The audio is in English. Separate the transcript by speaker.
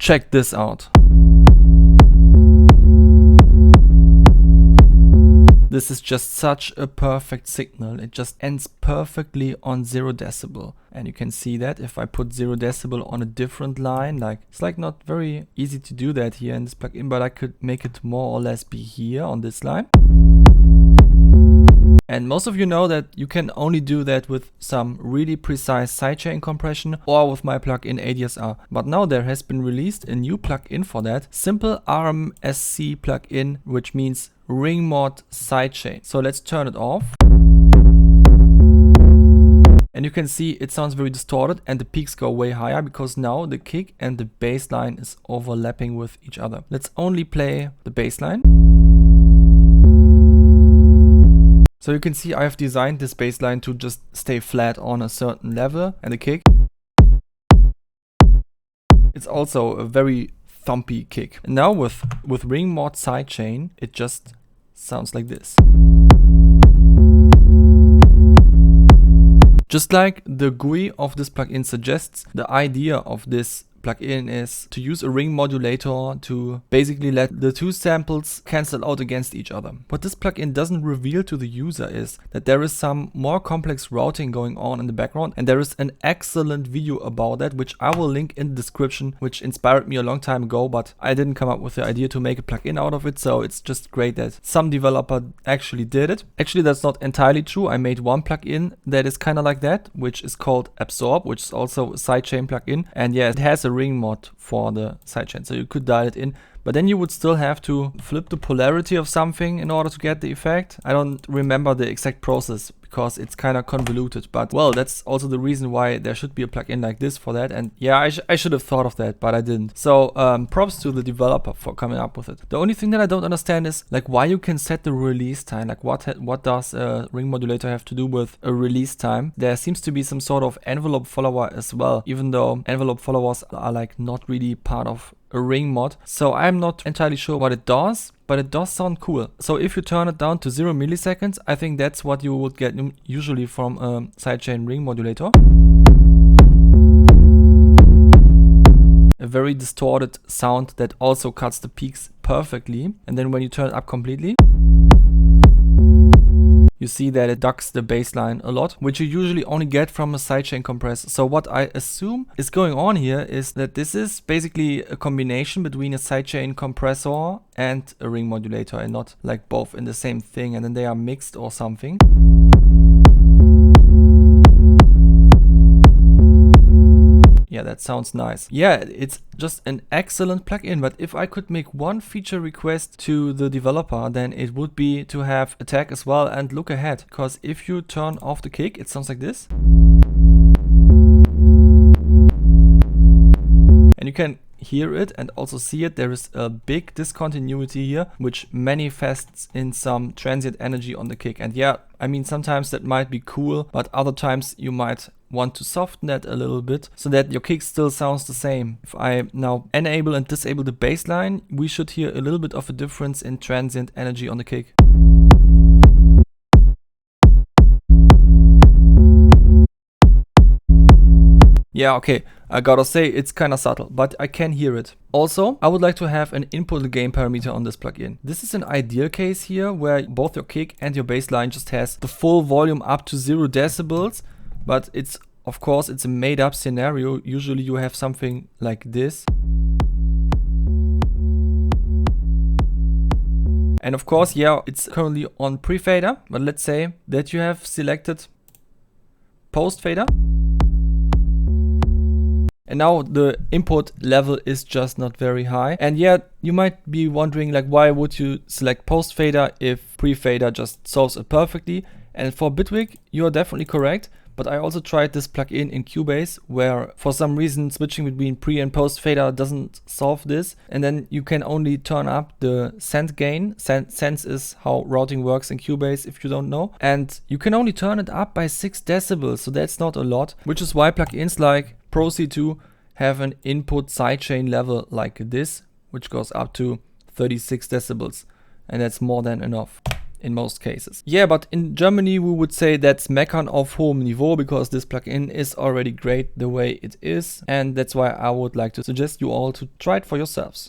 Speaker 1: Check this out. This is just such a perfect signal. It just ends perfectly on 0 decibel. And you can see that if I put 0 decibel on a different line, like it's like not very easy to do that here in this plugin, but I could make it more or less be here on this line. And most of you know that you can only do that with some really precise sidechain compression or with my plugin ADSR. But now there has been released a new plugin for that, simple RMSC plugin, which means Ringmod sidechain. So let's turn it off. And you can see it sounds very distorted and the peaks go way higher because now the kick and the bass line is overlapping with each other. Let's only play the bass line. So you can see I have designed this bass line to just stay flat on a certain level, and the kick. It's also a very thumpy kick. And now with Ringmod sidechain, it just sounds like this. Just like the GUI of this plugin suggests, the idea of this plugin is to use a ring modulator to basically let the two samples cancel out against each other. What this plugin doesn't reveal to the user is that there is some more complex routing going on in the background, and there is an excellent video about that which I will link in the description, which inspired me a long time ago, but I didn't come up with the idea to make a plugin out of it, so it's just great that some developer actually did it. Actually, that's not entirely true. I made one plugin that is kind of like that, which is called Absorb, which is also a sidechain plugin, and yeah, it has a ring mod for the sidechain, so you could dial it in, but then you would still have to flip the polarity of something in order to get the effect. I don't remember the exact process because it's kind of convoluted, but well, that's also the reason why there should be a plugin like this for that. And yeah, I should have thought of that, but I didn't. So props to the developer for coming up with it. The only thing that I don't understand is like why you can set the release time. Like what does a ring modulator have to do with a release time? There seems to be some sort of envelope follower as well, even though envelope followers are like not really part of a ring mod. So I'm not entirely sure what it does, but it does sound cool. So if you turn it down to 0 milliseconds, I think that's what you would get usually from a sidechain ring modulator. A very distorted sound that also cuts the peaks perfectly. And then when you turn it up completely, you see that it ducks the bassline a lot, which you usually only get from a sidechain compressor. So what I assume is going on here is that this is basically a combination between a sidechain compressor and a ring modulator, and not like both in the same thing, and then they are mixed or something. Yeah, that sounds nice. Yeah, it's just an excellent plugin, but if I could make one feature request to the developer, then it would be to have attack as well and look ahead. Because if you turn off the kick, it sounds like this. And you can hear it and also see it. There is a big discontinuity here, which manifests in some transient energy on the kick. And yeah, I mean, sometimes that might be cool, but other times you might want to soften that a little bit so that your kick still sounds the same. If I now enable and disable the bass line, we should hear a little bit of a difference in transient energy on the kick. Yeah, okay, I gotta say it's kinda subtle, but I can hear it. Also, I would like to have an input gain parameter on this plugin. This is an ideal case here where both your kick and your bass line just has the full volume up to 0 decibels, but it's, of course, it's a made up scenario. Usually you have something like this. And of course, yeah, it's currently on pre-fader, but let's say that you have selected post-fader. And now the input level is just not very high. And yet you might be wondering, like, why would you select post fader if pre-fader just solves it perfectly? And for Bitwig, you are definitely correct. But I also tried this plugin in Cubase where for some reason switching between pre and post fader doesn't solve this. And then you can only turn up the sense gain. Sense is how routing works in Cubase if you don't know. And you can only turn it up by 6 decibels. So that's not a lot, which is why plugins like Pro C2 have an input sidechain level like this, which goes up to 36 decibels. And that's more than enough. in most cases. Yeah, but in Germany we would say that's Meckern auf hohem Niveau, because this plugin is already great the way it is, and that's why I would like to suggest you all to try it for yourselves.